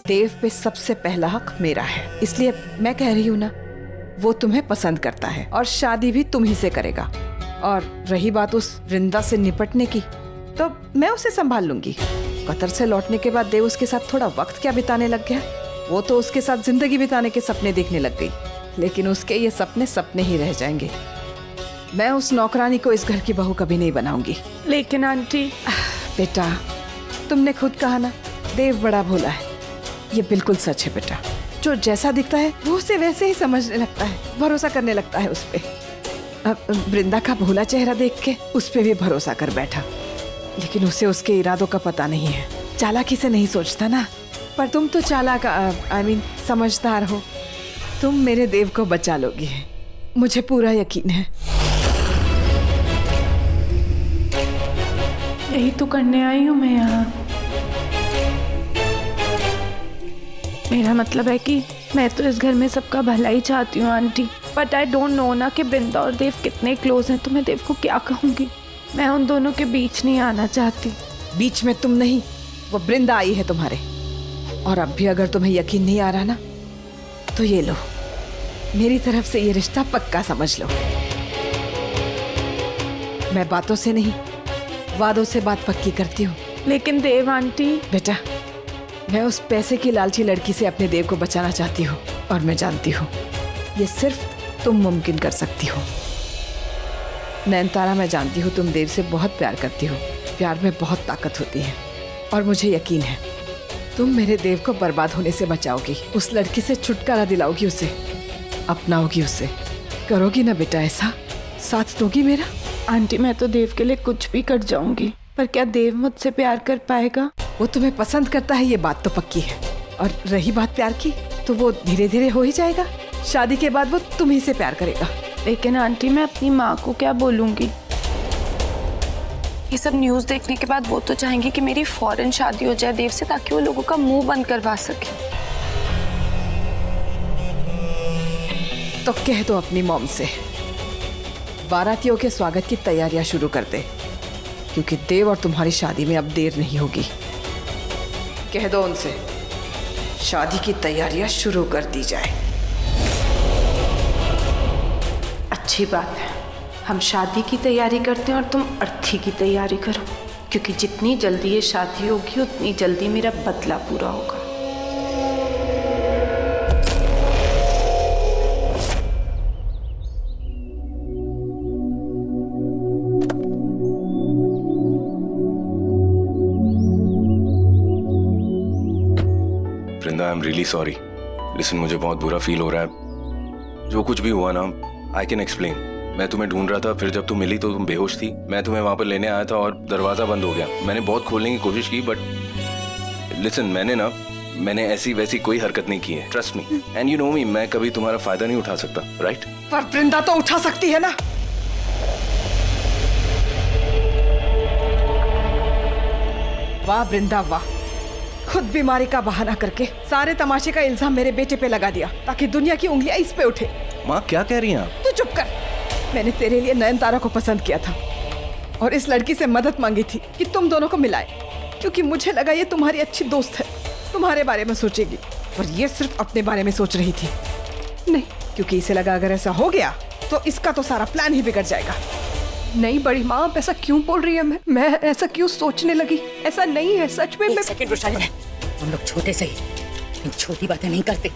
देव पे सबसे पहला हक मेरा है, इसलिए मैं कह रही हूँ ना, वो तुम्हें पसंद करता है और शादी भी तुम ही से करेगा। और रही बात उस वृंदा से निपटने की, तो मैं उसे संभाल लूंगी। कतर से लौटने के बाद देव उसके साथ थोड़ा वक्त क्या बिताने लग गया, वो तो उसके साथ जिंदगी बिताने के सपने देखने लग गई। लेकिन उसके ये सपने सपने ही रह जाएंगे। मैं उस नौकरानी को इस घर की बहू कभी नहीं बनाऊंगी। लेकिन आंटी। बेटा, तुमने खुद कहा ना, देव बड़ा भोला है। ये बिल्कुल सच है बेटा। जो जैसा दिखता है वो उसे वैसे ही समझने लगता है, भरोसा करने लगता है उस पे। अब वृंदा का भोला चेहरा देख के उस पे भी भरोसा कर बैठा, लेकिन उसे उसके इरादों का पता नहीं है। चालाकी से नहीं सोचता ना, पर तुम तो चालाक समझदार हो। तुम मेरे देव को बचा लोगी, मुझे पूरा यकीन है। यही तो करने आई हूँ मैं यहाँ। मेरा मतलब है कि मैं तो इस घर में सबका भला ही चाहती हूँ aunty, but I don't know ना कि वृंदा और देव कितने क्लोज हैं, तो मैं देव को क्या कहूँगी। मैं उन दोनों के बीच नहीं आना चाहती। बीच में तुम नहीं, वो वृंदा आई है तुम्हारे। और अब भी अगर तुम्हें यकीन नहीं आ रहा ना, तो ये लो, मेरी तरफ से ये रिश्ता पक्का समझ लो। मैं बातों से नहीं, वादों से बात पक्की करती हूँ। लेकिन देव आंटी। बेटा, मैं उस पैसे की लालची लड़की से अपने देव को बचाना चाहती हूँ, और मैं जानती हूँ ये सिर्फ तुम मुमकिन कर सकती हो। नयनतारा, मैं जानती हूँ तुम देव से बहुत प्यार करती हो। प्यार में बहुत ताकत होती है, और मुझे यकीन है तुम मेरे देव को बर्बाद होने से बचाओगी। उस लड़की से छुटकारा दिलाओगी, उसे अपनाओगी, उसे करोगी ना बेटा? ऐसा साथ दोगी मेरा? आंटी, मैं तो देव के लिए कुछ भी कर जाऊंगी, पर क्या देव मुझसे प्यार कर पाएगा? वो तुम्हें पसंद करता है, ये बात तो पक्की है। और रही बात प्यार की, तो वो धीरे धीरे हो ही जाएगा। शादी के बाद वो तुम्ही से प्यार करेगा। लेकिन आंटी, मैं अपनी माँ को क्या बोलूंगी? ये सब न्यूज़ देखने के बाद वो तो चाहेंगी कि मेरी फौरन शादी हो जाए देव से, ताकि वो लोगों का मुंह बंद करवा सके। तो कह दो अपनी मॉम से बारातियों के स्वागत की तैयारियां शुरू कर दे, क्योंकि देव और तुम्हारी शादी में अब देर नहीं होगी। कह दो उनसे शादी की तैयारियां शुरू कर दी जाए। अच्छी बात है, हम शादी की तैयारी करते हैं और तुम अर्थी की तैयारी करो, क्योंकि जितनी जल्दी ये शादी होगी उतनी जल्दी मेरा बदला पूरा होगा। Vrinda, I am really sorry. Listen, मुझे बहुत बुरा फील हो रहा है। जो कुछ भी हुआ ना, आई कैन एक्सप्लेन। मैं तुम्हें ढूंढ रहा था, फिर जब तुम मिली तो तुम बेहोश थी। मैं तुम्हें वहां पर लेने आया था और दरवाजा बंद हो गया। मैंने बहुत खोलने की कोशिश की, बट लिसन, मैंने ऐसी वैसी कोई हरकत नहीं की है। Trust me, and you know me, मैं कभी तुम्हारा फायदा नहीं उठा सकता, राइट? पर वृंदा तो उठा सकती है ना। वाह वृंदा वाह, खुद बीमारी का बहाना करके सारे तमाशे का इल्जाम मेरे बेटे पे लगा दिया, ताकि दुनिया की उंगलियां इस पे उठे। माँ, क्या कह रही हैं आप? तू चुप कर। मैंने तेरे लिए नयनतारा को पसंद किया था और इस लड़की से मदद मांगी थी कि तुम दोनों को मिलाए, क्योंकि मुझे लगा ये तुम्हारी अच्छी दोस्त है, तुम्हारे बारे में सोचेगी। पर ये सिर्फ अपने बारे में सोच रही थी। नहीं, क्योंकि इसे लगा अगर ऐसा हो गया तो इसका तो सारा प्लान ही बिगड़ जाएगा। नहीं बड़ी माँ, आप ऐसा क्यों बोल रही है? मैं ऐसा क्यों सोचने लगी? ऐसा नहीं है, सच में। एक सेकंड वैशाली, हम लोग छोटे से ही इन छोटी बातें नहीं करते।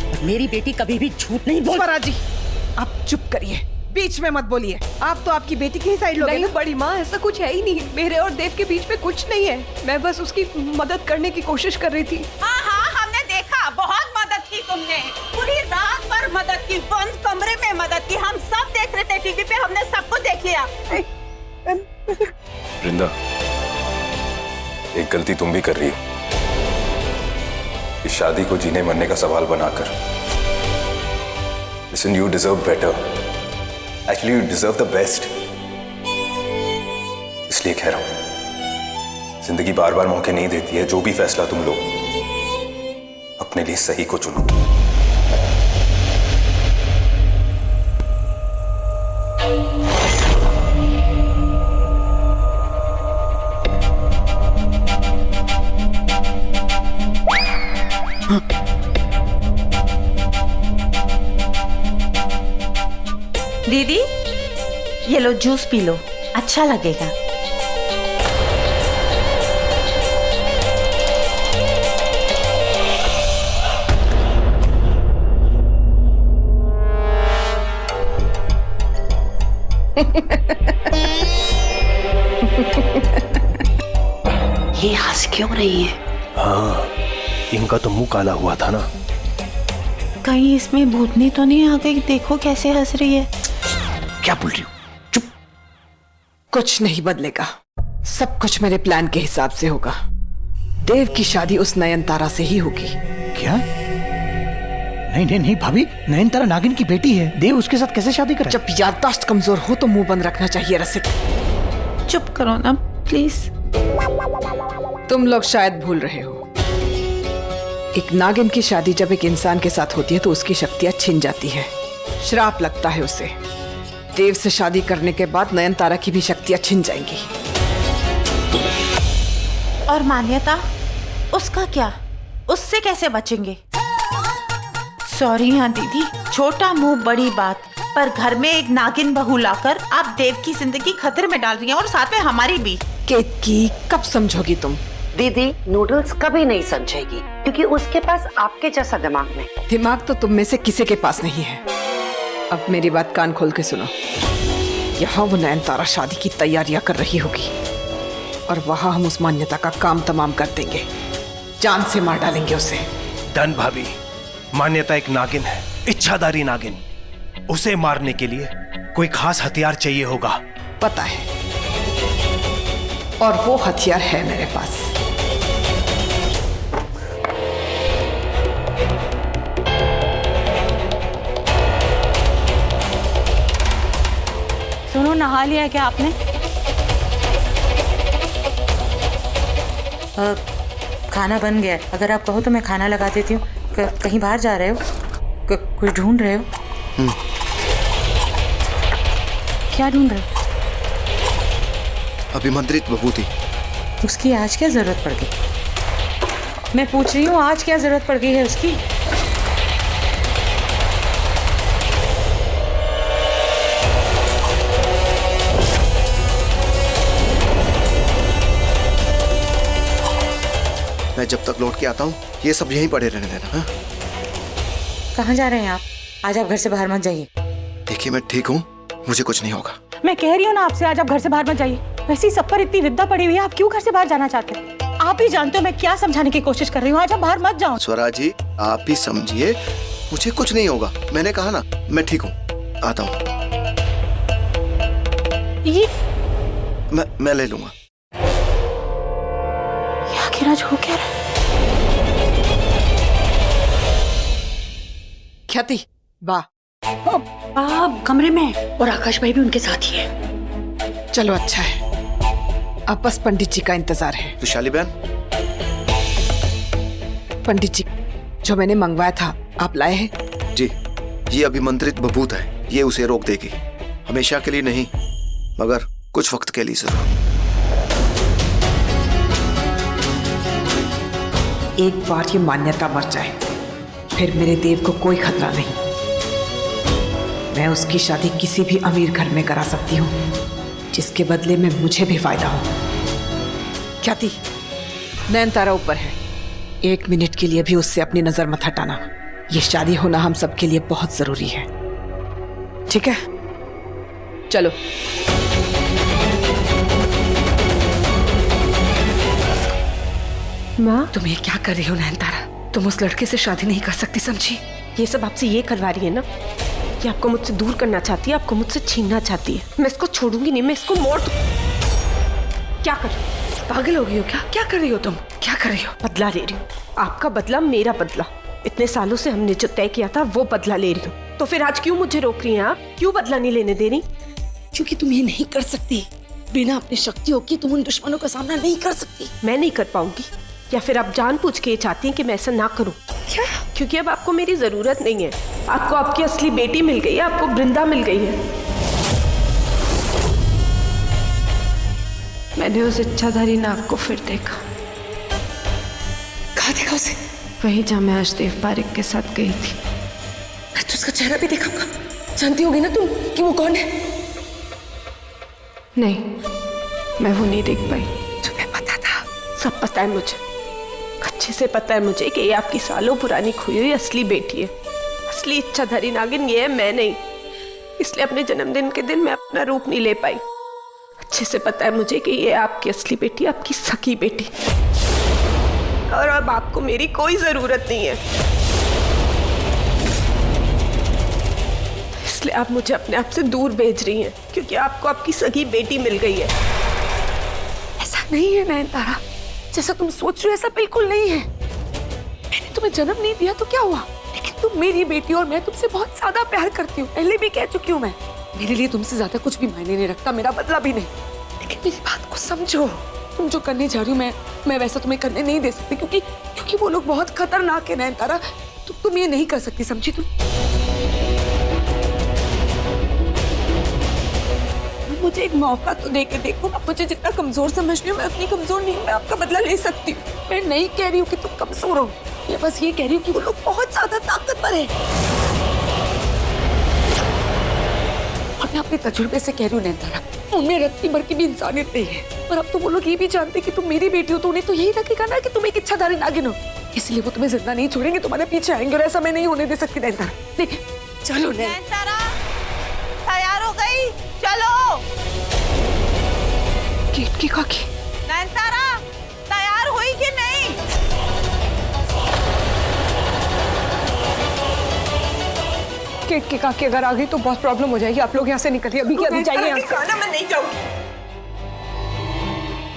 और मेरी बेटी कभी भी झूठ नहीं बोलती। स्वरा जी, आप चुप करिए, बीच में मत बोलिए। आप तो आपकी बेटी की ही साइड लोगे नहीं ना? बड़ी माँ, ऐसा कुछ है ही नहीं। मेरे और देव के बीच में कुछ नहीं है। मैं बस उसकी मदद करने की कोशिश कर रही थी। हाँ हाँ, हमने देखा, बहुत मदद की तुमने। पूरी रात भर मदद की, बंद कमरे में मदद की। हम सब देख रहे थे टीवी पे, हमने सब कुछ देख लिया। वृंदा, एक गलती तुम भी कर रही हो, इस शादी को जीने मरने का सवाल बनाकर। Listen, you deserve better. Actually, you deserve the best. इसलिए कह रहा हूं, जिंदगी बार बार मौके नहीं देती है। जो भी फैसला तुम लो, अपने लिए सही को चुनो। लो, जूस पी लो, अच्छा लगेगा। ये हंस क्यों रही है? हाँ, इनका तो मुंह काला हुआ था ना। कहीं इसमें भूतनी तो नहीं आ गई? देखो कैसे हंस रही है। क्या बोल रही हो? चुप। कुछ नहीं बदलेगा, सब कुछ मेरे प्लान के हिसाब से होगा। देव की शादी उस नयनतारा से ही होगी। क्या? नहीं नहीं नहीं भाभी, नयनतारा नागिन की बेटी है, देव उसके साथ कैसे शादी करे? जब याददाश्त कमजोर हो तो मुंह बंद रखना चाहिए रसिक। चुप करो ना प्लीज। तुम लोग शायद भूल रहे हो, एक नागिन की शादी जब एक इंसान के साथ होती है तो उसकी शक्तियां छिन जाती है, श्राप लगता है उसे। देव से शादी करने के बाद नयनतारा की भी शक्तियां छिन जाएंगी। और मान्यता, उसका क्या? उससे कैसे बचेंगे? सॉरी हाँ दीदी, छोटा मुंह बड़ी बात, पर घर में एक नागिन बहू लाकर आप देव की जिंदगी खतरे में डाल रही हैं और साथ में हमारी भी। केतकी, कब समझोगी तुम? दीदी नूडल्स कभी नहीं समझेगी क्योंकि उसके पास आपके जैसा दिमाग नहीं। दिमाग तो तुम में से किसी के पास नहीं है। अब मेरी बात कान खोल के सुनो। यहाँ वो नयनतारा शादी की तैयारियां कर रही होगी और वहां हम उस मान्यता का काम तमाम कर देंगे, जान से मार डालेंगे उसे। डन भाभी, मान्यता एक नागिन है, इच्छाधारी नागिन। उसे मारने के लिए कोई खास हथियार चाहिए होगा। पता है, और वो हथियार है मेरे पास। सुनो, नहा लिया क्या आपने? खाना बन गया, अगर आप कहो तो मैं खाना लगा देती हूँ। कहीं बाहर जा रहे हो? कुछ ढूंढ रहे हो? क्या ढूंढ रहे हो? अभिमंत्रित विभूति। उसकी आज क्या जरूरत पड़ गई? मैं पूछ रही हूँ, आज क्या जरूरत पड़ गई है उसकी? मैं जब तक लौट के आता हूँ ये सब यहीं पड़े रहने देना। हाँ? कहाँ जा रहे हैं आप? आज आप घर से बाहर मत जाइए। देखिए मैं ठीक हूँ, मुझे कुछ नहीं होगा। मैं कह रही हूँ ना आपसे, आज आप घर से बाहर मत जाइए। वैसे ही सब पर इतनी विद्या पड़ी हुई है, आप क्यों घर से बाहर जाना चाहते हैं? आप ही जानते हो मैं क्या समझाने की कोशिश कर रही हूँ। आज आप बाहर मत जाओ। स्वराज जी आप ही समझिए, मुझे कुछ नहीं होगा। मैंने कहा ना मैं ठीक हूँ, आता हूँ। ये मैं ले लूंगा। आखिर आज हो क्या रहा है? ख्याति, वाह। आप कमरे में, और आकाश भाई भी उनके साथ ही है। चलो अच्छा है, अब बस पंडित जी का इंतजार है। विशाली बहन, पंडित जी जो मैंने मंगवाया था आप लाए हैं? जी, ये अभिमंत्रित बभूत है, ये उसे रोक देगी। हमेशा के लिए नहीं, मगर कुछ वक्त के लिए जरूर। एक बार ये मान्यता मर जाए फिर मेरे देव को कोई खतरा नहीं। मैं उसकी शादी किसी भी अमीर घर में करा सकती हूँ, जिसके बदले में मुझे भी फायदा हो। ख्याति, नयनतारा ऊपर है, 1 मिनट के लिए भी उससे अपनी नजर मत हटाना। ये शादी होना हम सबके लिए बहुत जरूरी है, ठीक है? चलो। माँ, तुम ये क्या कर रही हो नयनतारा? तुम उस लड़के से शादी नहीं कर सकती, समझी? ये सब आपसे ये करवा रही है ना कि आपको मुझसे दूर करना चाहती है, आपको मुझसे छीनना चाहती है। मैं इसको छोड़ूंगी नहीं, मैं इसको मोड़ दूं। क्या कर रही हो? पागल हो गई हो क्या? क्या कर रही हो तुम? क्या कर रही हो? बदला ले रही हूँ। आपका बदला मेरा बदला। इतने सालों से हमने जो तय किया था वो बदला ले रही हूँ। तो फिर आज क्यों मुझे रोक रही हैं आप? क्यों बदला नहीं लेने दे रही? क्योंकि तुम ये नहीं कर सकती। बिना अपनी शक्तियों की तुम उन दुश्मनों का सामना नहीं कर सकती। मैं नहीं कर पाऊंगी, या फिर आप जानबूझ के ये चाहती हैं कि मैं ऐसा ना करूं? क्या? क्योंकि अब आपको मेरी जरूरत नहीं है। आपको आपकी असली बेटी मिल गई है, आपको वृंदा मिल गई है। मैंने उस इच्छाधारी नाग को फिर देखा। कहाँ देखा उसे? वही जहाँ मैं आज देव पारिक के साथ गई थी। मैं तो उसका चेहरा भी देखूंगा। जानती होगी ना तुम कि वो कौन है? नहीं, मैं वो नहीं देख पाई। तुम्हें पता था? सब पता है मुझे, अच्छे से पता है मुझे कि ये आपकी सालों पुरानी खोई हुई असली बेटी है। असली इच्छाधारी नागिन ये है, मैं नहीं। इसलिए अपने जन्मदिन के दिन मैं अपना रूप नहीं ले पाई। अच्छे से पता है मुझे कि ये आपकी असली बेटी, आपकी सकी बेटी, और अब आपको मेरी कोई जरूरत नहीं है। इसलिए आप मुझे अपने आप से दूर भेज रही हैं, क्योंकि आपको आपकी सगी बेटी मिल गई है। ऐसा नहीं है नयनतारा, जैसा तुम सोच रहे हो ऐसा बिल्कुल नहीं है। मैंने तुम्हें जन्म नहीं दिया तो क्या हुआ, लेकिन तुम मेरी बेटी और मैं तुमसे बहुत ज्यादा प्यार करती हूँ। पहले भी कह चुकी हूँ मैं, मेरे लिए तुमसे ज्यादा कुछ भी मायने नहीं रखता, मेरा बदला भी नहीं। लेकिन मेरी बात को समझो, तुम जो करने जा रही हो मैं वैसा तुम्हें करने नहीं दे सकती, क्योंकि वो लोग बहुत खतरनाक है नयनतारा। तुम ये नहीं कर सकती, समझी तुम? मुझे एक मौका तो दे के देखो। आप मुझे जितना कमजोर समझ रही हो, मैं उतनी कमजोर नहीं हूँ। मैं आपका बदला ले सकती हूँ। मैं नहीं कह रही हूँ कि तुम कमजोर हो, मैं बस ये कह रही हूँ कि वो लोग बहुत ज्यादा ताकतवर है। और मैं अपने तजुर्बे से कह रही हूँ नयनतारा, उनमें रत्ती भर की भी इंसानियत नहीं है। और अब तो वो लोग ये भी जानते कि तुम मेरी बेटी हो, तो उन्हें तो यही लगेगा ना कि तुम एक इच्छाधारी नागिन हो। इसलिए वो तुम्हें जिंदा नहीं छोड़ेंगे, तुम्हारे पीछे आएंगे, और ऐसा मैं नहीं होने दे सकती नयनतारा। नहीं, चलो नयनतारा तैयार हो गई? चलो। गेट की काकी। नयनतारा तैयार हुई कि नहीं? गेट की काकी अगर आ गई तो बहुत प्रॉब्लम हो जाएगी। आप लोग यहाँ से निकलिए, अभी के अभी जाइए। मैं नहीं जाऊंगी।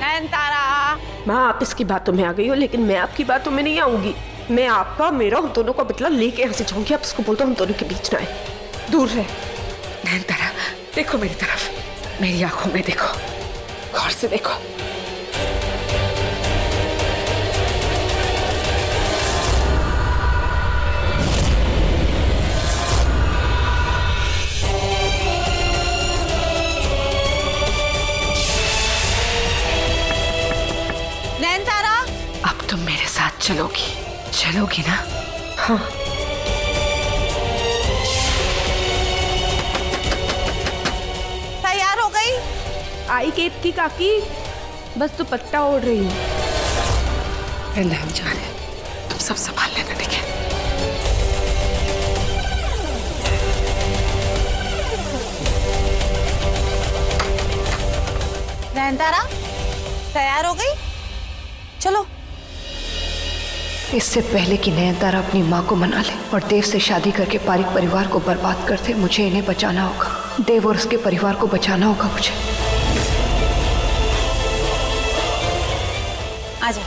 नयनतारा, माँ आप इसकी बातों में आ गई हो, लेकिन मैं आपकी बातों में नहीं आऊंगी। मैं आपका, मेरा, हम दोनों का बदला लेके यहाँ से जाऊंगी। आप इसको बोल दो हम दोनों के बीच ना आए, दूर रहे। नयनतारा देखो मेरी तरफ, मेरी आंखों में देखो, गौर से देखो। नयनतारा, अब तुम मेरे साथ चलोगी ना? हाँ। तैयार हो गई? आई गेट की काकी, बस तो पत्ता ओढ़ रही हूँ। हम जा रहे हैं, तुम सब संभाल लेना, ठीक है? नयनतारा तैयार हो गई? चलो। इससे पहले कि नयनतारा अपनी माँ को मना ले और देव से शादी करके पारिक परिवार को बर्बाद कर दे, मुझे इन्हें बचाना होगा। देव और उसके परिवार को बचाना होगा मुझे। आजा।